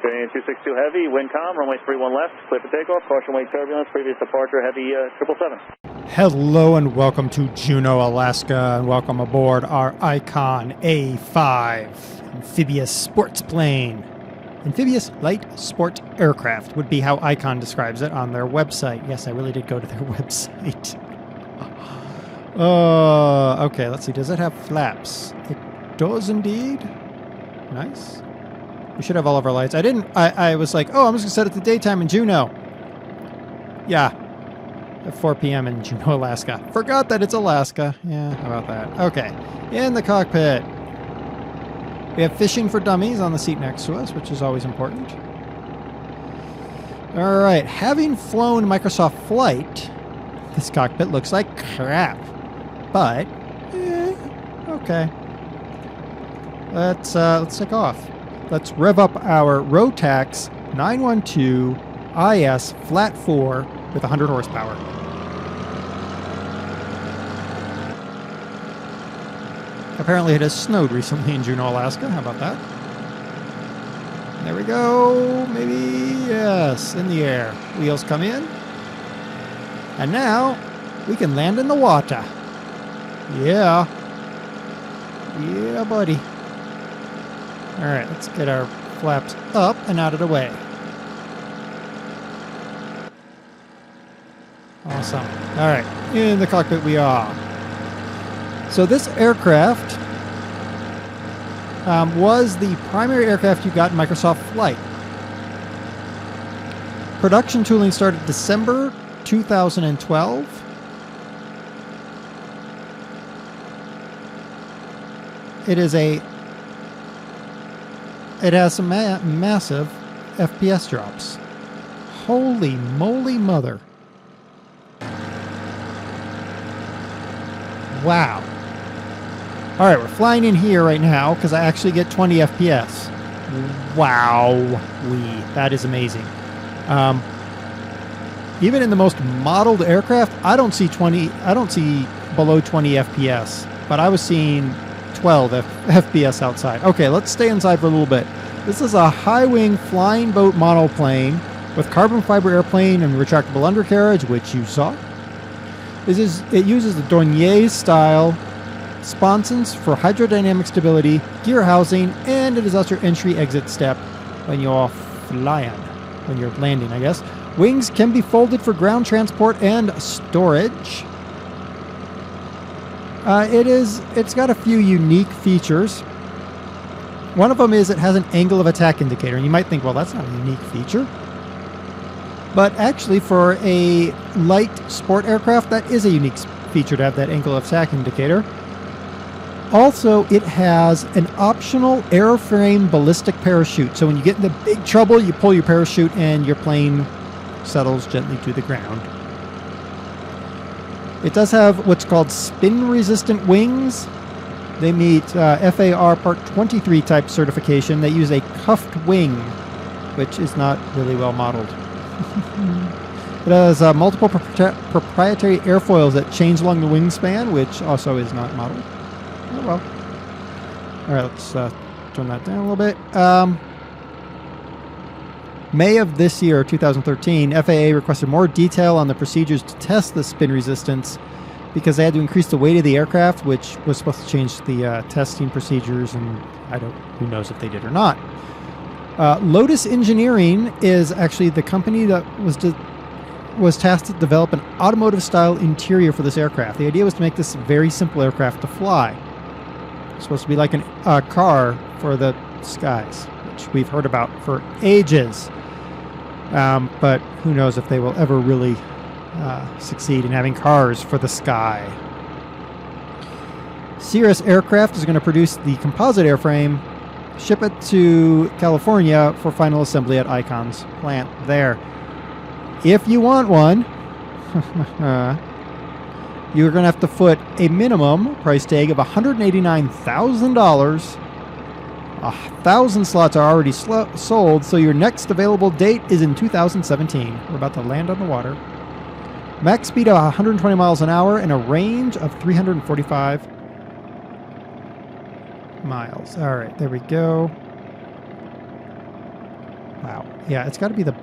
Train 262 Heavy, wind calm, runway 31 left, clear for takeoff, caution wake turbulence, previous departure, Heavy 777. Hello and welcome to Juneau, Alaska, and welcome aboard our Icon A5 amphibious sports plane. Amphibious light sport aircraft would be how Icon describes it on their website. Yes, I really did go to their website. Okay, let's see. Does it have flaps? It does indeed. Nice. We should have all of our lights. I was like, oh, I'm just going to set it to daytime in Juneau. Yeah. At 4 p.m. in Juneau, Alaska. Forgot that it's Alaska. Yeah, how about that? Okay. In the cockpit. We have fishing for dummies on the seat next to us, which is always important. All right. Having flown Microsoft Flight, this cockpit looks like crap. But, okay. Let's take off. Let's rev up our Rotax 912 IS Flat 4 with 100 horsepower. Apparently it has snowed recently in Juneau, Alaska. How about that? There we go. Maybe, yes, in the air. Wheels come in. And now we can land in the water. Yeah. Yeah, buddy. All right, let's get our flaps up and out of the way. Awesome. All right, in the cockpit we are. So this aircraft was the primary aircraft you got in Microsoft Flight. Production tooling started December 2012. It has some massive FPS drops. Holy moly mother. Wow. All right, we're flying in here right now because I actually get 20 FPS. Wow. That is amazing. Even in the most modeled aircraft, I don't see below 20 FPS, but I was seeing 12 FPS outside. Okay, let's stay inside for a little bit. This is a high-wing flying boat monoplane with carbon fiber airplane and retractable undercarriage, which you saw. It uses the Dornier style sponsons for hydrodynamic stability, gear housing, and it is also your entry-exit step when you're flying, when you're landing, I guess. Wings can be folded for ground transport and storage. It's got a few unique features. One of them is it has an angle of attack indicator, and you might think, well, that's not a unique feature. But actually, for a light sport aircraft, that is a unique feature to have that angle of attack indicator. Also, it has an optional airframe ballistic parachute. So when you get into big trouble, you pull your parachute and your plane settles gently to the ground. It does have what's called spin-resistant wings. They meet FAR Part 23 type certification. They use a cuffed wing, which is not really well modeled. It has multiple proprietary airfoils that change along the wingspan, which also is not modeled. Oh well. All right, let's turn that down a little bit. May of this year, 2013, FAA requested more detail on the procedures to test the spin resistance because they had to increase the weight of the aircraft, which was supposed to change the testing procedures, and who knows if they did or not. Lotus Engineering is actually the company that was tasked to develop an automotive-style interior for this aircraft. The idea was to make this a very simple aircraft to fly. It's supposed to be like a car for the skies, which we've heard about for ages. But who knows if they will ever really succeed in having cars for the sky. Cirrus Aircraft is going to produce the composite airframe, ship it to California for final assembly at Icon's plant there. If you want one, you're going to have to foot a minimum price tag of $189,000. 1,000 slots are already sold, so your next available date is in 2017. We're about to land on the water. Max speed of 120 miles an hour and a range of 345 miles. All right, there we go. Wow. Yeah, it's got to be the... All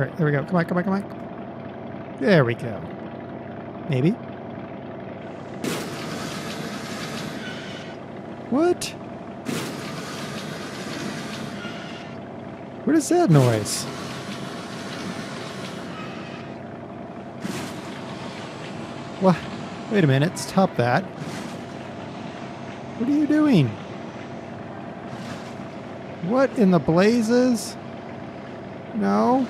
right, there we go. Come on, come on, come on. There we go. Maybe. What? What is that noise? What? Wait a minute. Stop that. What are you doing? What in the blazes? No.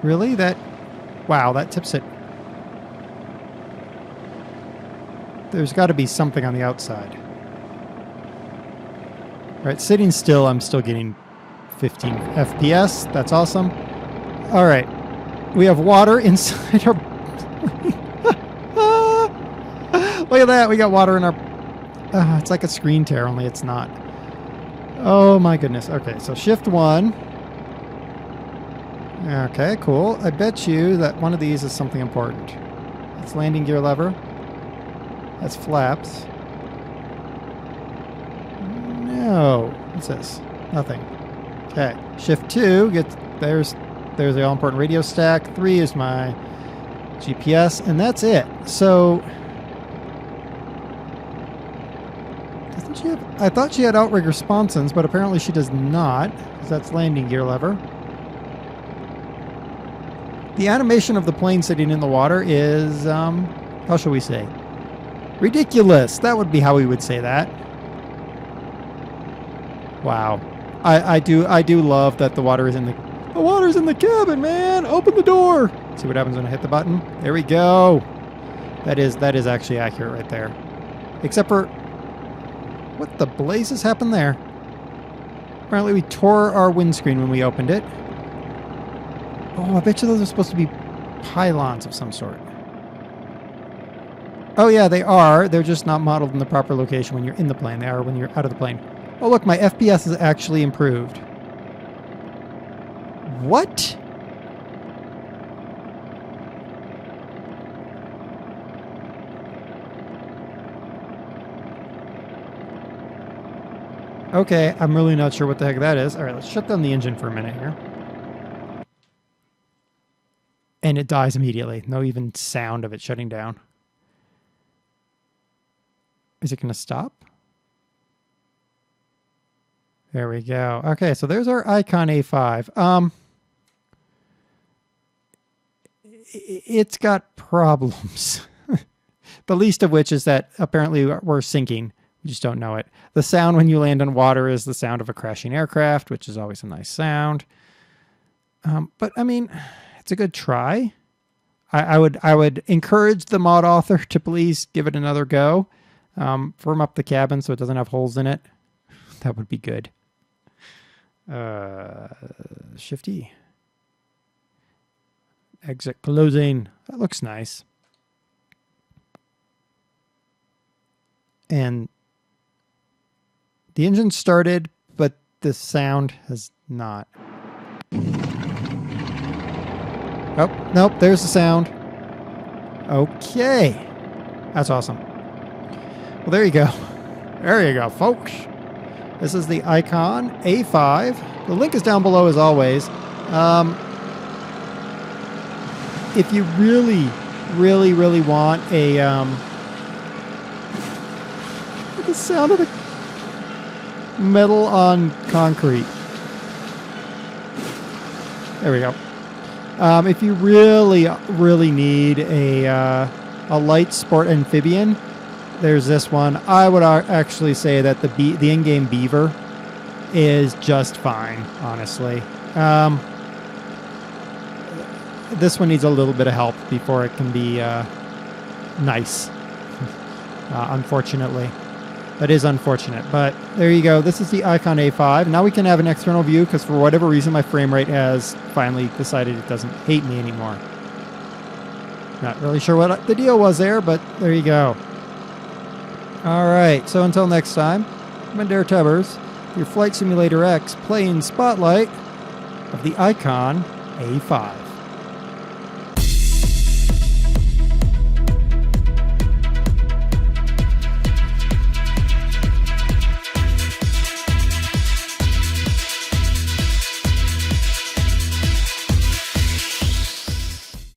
Really? That... Wow, that tips it. There's got to be something on the outside. All right, sitting still, I'm still getting 15 FPS. That's awesome. All right. We have water inside our... Look at that. We got water in our... it's like a screen tear, only it's not. Oh, my goodness. Okay, so shift 1. Okay, cool. I bet you that one of these is something important. That's landing gear lever. That's flaps. No. What's this? Nothing. Okay. Shift 2 gets... There's the all-important radio stack. 3 is my GPS, and that's it. So... Doesn't she have... I thought she had outrigger sponsons, but apparently she does not, because that's landing gear lever. The animation of the plane sitting in the water is, how shall we say? Ridiculous. That would be how we would say that. Wow. I do love that the water is in the... The water's in the cabin, man! Open the door! See what happens when I hit the button? There we go! That is actually accurate right there. Except for... What the blazes happened there? Apparently we tore our windscreen when we opened it. Oh, I bet you those are supposed to be pylons of some sort. Oh yeah, they are. They're just not modeled in the proper location when you're in the plane. They are when you're out of the plane. Oh look, my FPS is actually improved. What? Okay, I'm really not sure what the heck that is. All right, let's shut down the engine for a minute here. And it dies immediately. No even sound of it shutting down. Is it going to stop? There we go. Okay, so there's our Icon A5. It's got problems. The least of which is that apparently we're sinking. We just don't know it. The sound when you land on water is the sound of a crashing aircraft, which is always a nice sound. But I mean, it's a good try. I would encourage the mod author to please give it another go. Firm up the cabin so it doesn't have holes in it. That would be good. Shift E. Exit closing. That looks nice. And the engine started, but the sound has not. Oh, nope, there's the sound. Okay. That's awesome. Well, there you go. There you go, folks. This is the Icon A5. The link is down below as always. If you really, really, really want a... the sound of the metal on concrete. There we go. If you really, really need a light sport amphibian, there's this one. I would actually say that the in-game Beaver is just fine, honestly. This one needs a little bit of help before it can be nice, unfortunately. That is unfortunate, but there you go. This is the Icon A5. Now we can have an external view because for whatever reason my frame rate has finally decided it doesn't hate me anymore. Not really sure what the deal was there, but there you go. All right, so until next time, I'm DerTebbers, your Flight Simulator X playing Spotlight of the Icon A5.